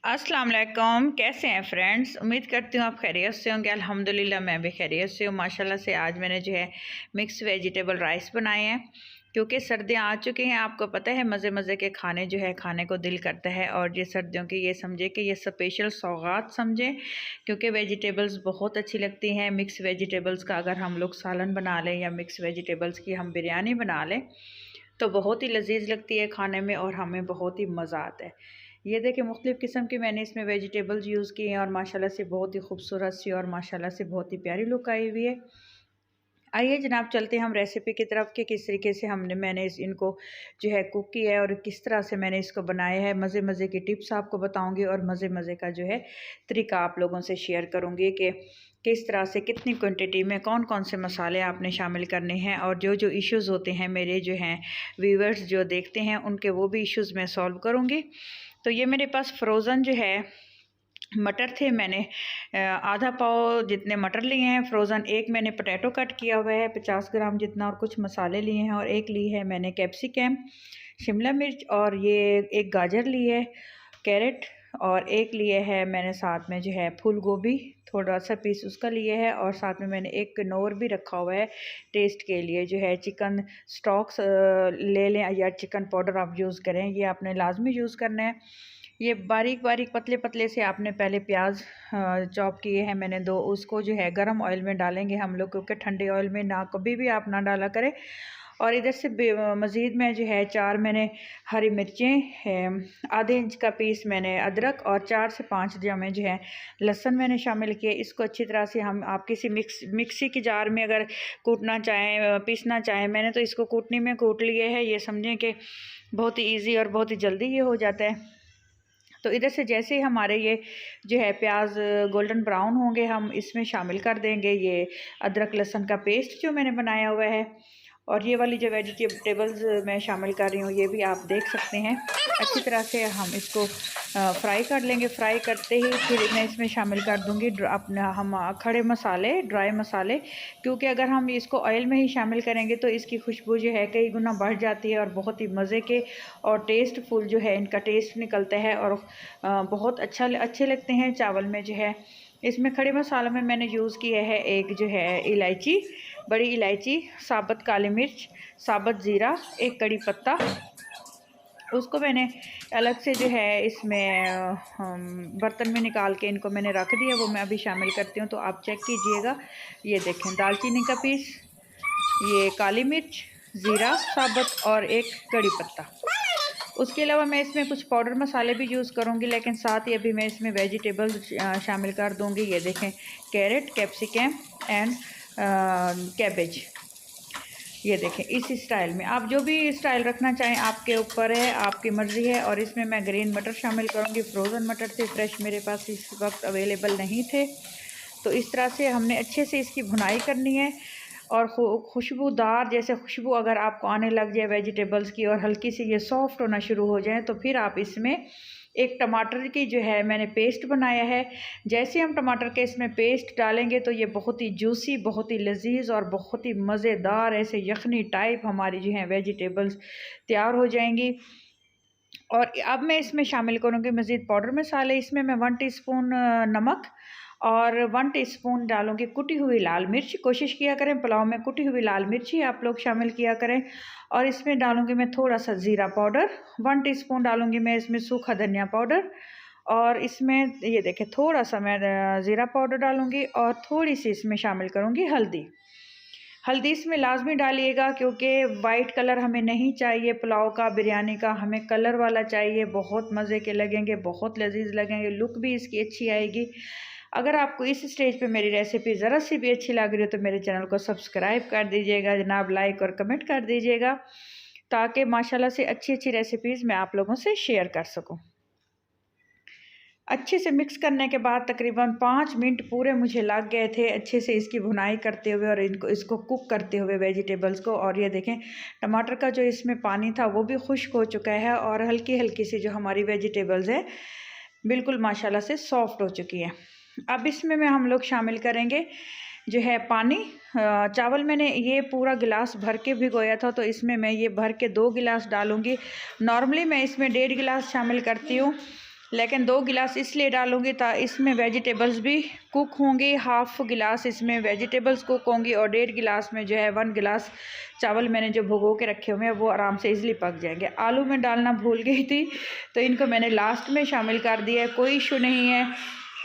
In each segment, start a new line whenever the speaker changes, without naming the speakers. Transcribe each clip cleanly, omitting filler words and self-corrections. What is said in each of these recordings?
अस्सलाम वालेकुम। कैसे हैं फ्रेंड्स? उम्मीद करती हूँ आप खैरियत से होंगे। अल्हम्दुलिल्लाह मैं भी खैरियत से हूँ माशाल्लाह से। आज मैंने जो है मिक्स वेजिटेबल राइस बनाए हैं क्योंकि सर्दियाँ आ चुकी हैं। आपको पता है मज़े मज़े के खाने जो है खाने को दिल करता है, और ये सर्दियों की ये समझे कि ये स्पेशल सौगात समझें, क्योंकि वेजिटेबल्स बहुत अच्छी लगती हैं। मिक्स वेजिटेबल्स का अगर हम लोग सालन बना लें या मिक्स वेजिटेबल्स की हम बिरयानी बना लें तो बहुत ही लजीज लगती है खाने में और हमें बहुत ही मज़ा आता है। ये देखिए मुख्तलिफ़ किस्म की मैंने इसमें वेजिटेबल्स यूज़ की हैं और माशाल्लाह से बहुत ही खूबसूरत सी और माशाल्लाह से बहुत ही प्यारी लुक आई हुई है। आइए जनाब चलते हैं हम रेसिपी की तरफ कि किस तरीके से मैंने इनको जो है कुक किया है और किस तरह से मैंने इसको बनाया है। मज़े मज़े की टिप्स आपको बताऊंगी और मज़े मज़े का जो है तरीका आप लोगों से शेयर करूंगी कि किस तरह से कितनी क्वांटिटी में कौन कौन से मसाले आपने शामिल करने हैं, और जो जो इश्यूज़ होते हैं मेरे जो हैं व्यूवर्स जो देखते हैं उनके वो भी इश्यूज़ मैं सॉल्व करूँगी। तो ये मेरे पास फ्रोज़न जो है मटर थे। मैंने आधा पाव जितने मटर लिए हैं फ्रोज़न। एक मैंने पोटैटो कट किया हुआ है 50 ग्राम जितना, और कुछ मसाले लिए हैं, और एक ली है मैंने कैप्सिकम, शिमला मिर्च, और ये एक गाजर ली है, कैरेट, और एक लिए है मैंने साथ में जो है फूल गोभी, थोड़ा सा पीस उसका लिए है, और साथ में मैंने एक किनोर भी रखा हुआ है टेस्ट के लिए। जो है चिकन स्टॉक्स ले लें या चिकन पाउडर आप यूज़ करें, ये आपने लाजमी यूज़ करना है। ये बारीक बारीक पतले पतले से आपने पहले प्याज चॉप किए हैं मैंने दो, उसको जो है गरम ऑयल में डालेंगे हम लोग, क्योंकि ठंडे ऑयल में ना कभी भी आप ना डाला करें। और इधर से मज़ीद में जो है 4 मैंने हरी मिर्चें, आधे इंच का पीस मैंने अदरक, और 4 से 5 में जो है लहसुन मैंने शामिल किए। इसको अच्छी तरह से हम आप किसी मिक्सी की जार में अगर कूटना चाहें पीसना चाहें, मैंने तो इसको कूटनी में कूट लिए है। ये समझें कि बहुत ही ईजी और बहुत ही जल्दी ये हो जाता है। तो इधर से जैसे ही हमारे ये जो है प्याज गोल्डन ब्राउन होंगे, हम इसमें शामिल कर देंगे ये अदरक लहसुन का पेस्ट जो मैंने बनाया हुआ है। और ये वाली जो वेजिटेबल्स मैं शामिल कर रही हूँ ये भी आप देख सकते हैं। अच्छी तरह से हम इसको फ्राई कर लेंगे। फ्राई करते ही फिर मैं इसमें शामिल कर दूँगी अपना हम खड़े मसाले, ड्राई मसाले, क्योंकि अगर हम इसको ऑयल में ही शामिल करेंगे तो इसकी खुशबू जो है कई गुना बढ़ जाती है और बहुत ही मज़े के और टेस्टफुल जो है इनका टेस्ट निकलता है, और बहुत अच्छे लगते हैं चावल में जो है। इसमें खड़े मसालों में मैंने यूज़ किया है एक जो है इलायची, बड़ी इलायची, साबुत काली मिर्च, साबुत ज़ीरा, एक कड़ी पत्ता, उसको मैंने अलग से जो है इसमें बर्तन में निकाल के इनको मैंने रख दिया, वो मैं अभी शामिल करती हूँ तो आप चेक कीजिएगा। ये देखें दालचीनी का पीस, ये काली मिर्च, ज़ीरा साबुत, और एक कड़ी पत्ता। उसके अलावा मैं इसमें कुछ पाउडर मसाले भी यूज़ करूँगी, लेकिन साथ ही अभी मैं इसमें वेजिटेबल्स शामिल कर दूँगी। ये देखें कैरेट, कैप्सिकम एंड कैबेज। ये देखें इस स्टाइल में, आप जो भी स्टाइल रखना चाहें आपके ऊपर है, आपकी मर्ज़ी है। और इसमें मैं ग्रीन मटर शामिल करूँगी। फ्रोज़न मटर थे, फ्रेश मेरे पास इस वक्त अवेलेबल नहीं थे। तो इस तरह से हमने अच्छे से इसकी भुनाई करनी है, और खुशबूदार जैसे खुशबू अगर आपको आने लग जाए वेजिटेबल्स की और हल्की सी ये सॉफ्ट होना शुरू हो जाए, तो फिर आप इसमें एक टमाटर की जो है मैंने पेस्ट बनाया है। जैसे हम टमाटर के इसमें पेस्ट डालेंगे तो ये बहुत ही जूसी, बहुत ही लजीज और बहुत ही मज़ेदार ऐसे यखनी टाइप हमारी जो है वेजिटेबल्स तैयार हो जाएंगी। और अब मैं इसमें शामिल करूँगी मज़ीद पाउडर मसाले। इसमें मैं 1 टीस्पून नमक और 1 टीस्पून डालूँगी कुटी हुई लाल मिर्च। कोशिश किया करें पुलाव में कुटी हुई लाल मिर्च ही आप लोग शामिल किया करें। और इसमें डालूँगी मैं थोड़ा सा ज़ीरा पाउडर, 1 टीस्पून डालूँगी मैं इसमें सूखा धनिया पाउडर, और इसमें ये देखें थोड़ा सा मैं ज़ीरा पाउडर डालूँगी, और थोड़ी सी इसमें शामिल करूँगी हल्दी। हल्दी इसमें लाजमी डालिएगा क्योंकि वाइट कलर हमें नहीं चाहिए पुलाव का, बिरयानी का हमें कलर वाला चाहिए। बहुत मज़े के लगेंगे, बहुत लजीज लगेंगे, लुक भी इसकी अच्छी आएगी। अगर आपको इस स्टेज पे मेरी रेसिपी ज़रा सी भी अच्छी लग रही हो तो मेरे चैनल को सब्सक्राइब कर दीजिएगा जनाब, लाइक और कमेंट कर दीजिएगा, ताकि माशाल्लाह से अच्छी अच्छी रेसिपीज़ मैं आप लोगों से शेयर कर सकूँ। अच्छे से मिक्स करने के बाद तकरीबन 5 मिनट पूरे मुझे लग गए थे अच्छे से इसकी भुनाई करते हुए और इसको कुक करते हुए वेजिटेबल्स को। और ये देखें टमाटर का जो इसमें पानी था वो भी खुश्क हो चुका है, और हल्की हल्की सी जो हमारी वेजिटेबल्स है बिल्कुल माशाल्लाह से सॉफ्ट हो चुकी है। अब इसमें हम लोग शामिल करेंगे जो है पानी। चावल मैंने ये पूरा गिलास भर के भिगोया था, तो इसमें मैं ये भर के 2 गिलास डालूँगी। नॉर्मली मैं इसमें 1.5 गिलास शामिल करती हूँ, लेकिन 2 गिलास इसलिए डालूँगी इसमें वेजिटेबल्स भी कुक होंगी, हाफ़ गिलास इसमें वेजिटेबल्स कुक होंगी और 1.5 गिलास में जो है 1 गिलास चावल मैंने जो भिगो के रखे हुए हैं वो आराम से इजीली पक जाएंगे। आलू मैं डालना भूल गई थी तो इनको मैंने लास्ट में शामिल कर दिया है, कोई इशू नहीं है।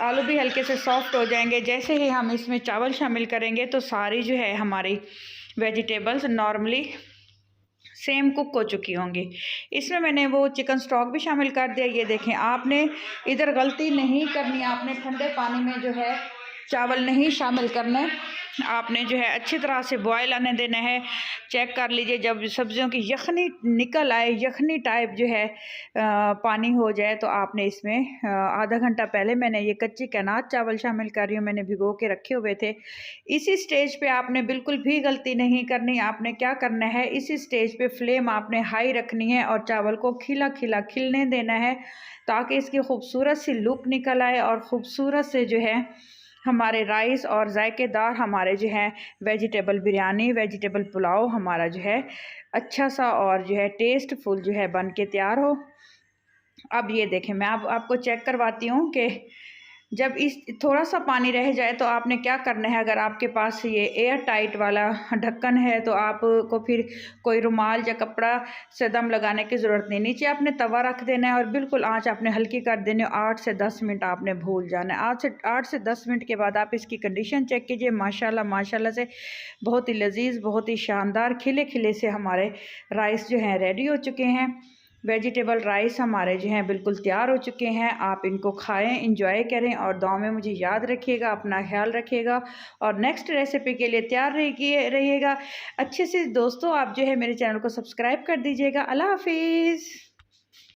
आलू भी हल्के से सॉफ्ट हो जाएंगे। जैसे ही हम इसमें चावल शामिल करेंगे तो सारी जो है हमारी वेजिटेबल्स नॉर्मली सेम कुक हो चुकी होंगी। इसमें मैंने वो चिकन स्टॉक भी शामिल कर दिया। ये देखें, आपने इधर गलती नहीं करनी, आपने ठंडे पानी में जो है चावल नहीं शामिल करने, आपने जो है अच्छी तरह से बॉयल आने देना है। चेक कर लीजिए, जब सब्जियों की यखनी निकल आए, यखनी टाइप जो है पानी हो जाए तो आपने इसमें आधा घंटा पहले मैंने ये कच्ची कैनात चावल शामिल कर रही हूँ, मैंने भिगो के रखे हुए थे। इसी स्टेज पे आपने बिल्कुल भी गलती नहीं करनी। आपने क्या करना है, इसी स्टेज पे फ्लेम आपने हाई रखनी है और चावल को खिला खिला खिलने देना है ताकि इसकी खूबसूरत सी लुक निकल आए और ख़ूबसूरत से जो है हमारे राइस और जायकेदार हमारे जो है वेजिटेबल बिरयानी, वेजिटेबल पुलाव हमारा जो है अच्छा सा और जो है टेस्टफुल जो है बन के तैयार हो। अब ये देखें, मैं आपको चेक करवाती हूँ कि जब इस थोड़ा सा पानी रह जाए तो आपने क्या करना है। अगर आपके पास ये एयर टाइट वाला ढक्कन है तो आपको फिर कोई रुमाल या कपड़ा से दम लगाने की ज़रूरत नहीं। नीचे आपने तवा रख देना है और बिल्कुल आंच आपने हल्की कर देनी है। 8 से 10 मिनट आपने भूल जाना है। 8 से 10 मिनट के बाद आप इसकी कंडीशन चेक कीजिए। माशाल्लाह माशाल्लाह से बहुत ही लजीज, बहुत ही शानदार खिले खिले से हमारे राइस जो हैं रेडी हो चुके हैं। वेजिटेबल राइस हमारे जो हैं बिल्कुल तैयार हो चुके हैं। आप इनको खाएं, इंजॉय करें और दुआ में मुझे याद रखिएगा, अपना ख्याल रखिएगा और नेक्स्ट रेसिपी के लिए तैयार रहिएगा। अच्छे से दोस्तों, आप जो है मेरे चैनल को सब्सक्राइब कर दीजिएगा। अल्लाह हाफिज़।